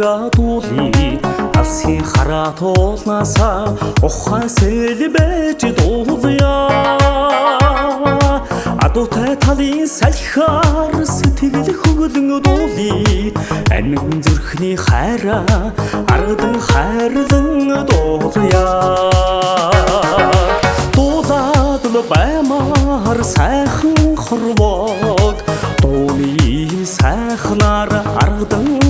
хараа дуулъя алсын хараа туулнасаа ухаан сэлбэж дуулъя адуутай талын салхиар сэтгэл хөвлөн дуулъя амин зүрхний хайраа аргадан хайрлан дуулъя дуулаад л баймаар сайхан хорвоод дууны сайхнаар аргадан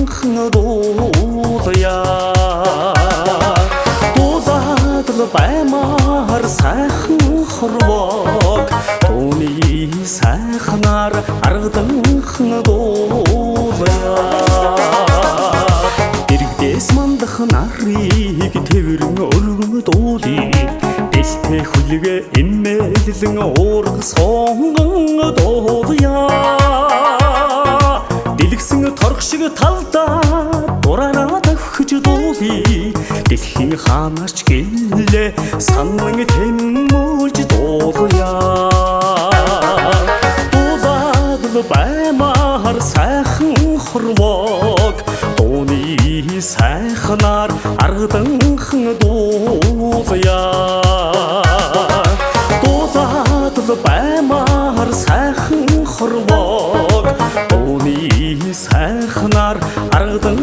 дуулъя дуулаад л баймаар сайхан хорвоод дууны сайхнаар аргадан дуулъя дэрэгдээс мандах нарыг тэрэн өргөн дуулъя дэлтэй хүлгээ эмээлэн уурга сонгон дуулъя дэлгсэн торх шиг талдаа дураараа давхиж дуулъя дэлхийн ханаач гэлээ санан тэмүүлж дуулъя дуулаад л баймаар сайхан хорвоог дууны сайхнаар аргадан дуулъя дуулаад л баймаар сайхан хорвоог дууны сайхнаар аргадан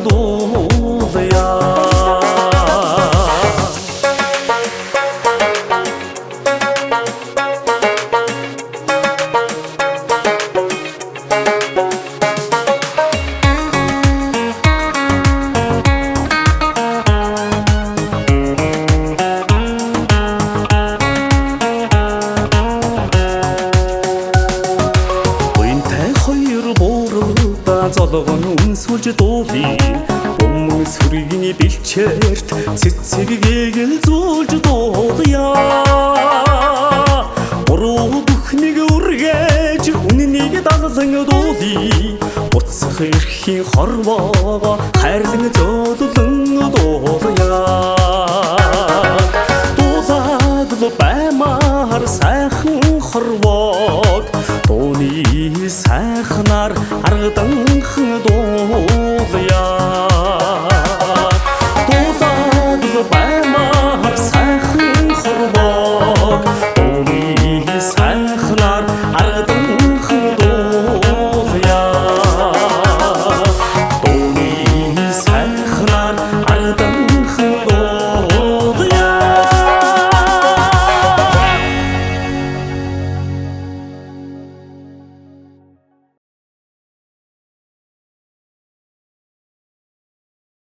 дуулъя золгон үнсүүлж дуулъя бөмбөг сүргийн бэлчээрт цэцэгийг зүүлж дуулъя буруу бүхнийг үргэж үннийг даглан дуулъя буцах эрхийн хорвоо хайрлан зөөлөн дуулъя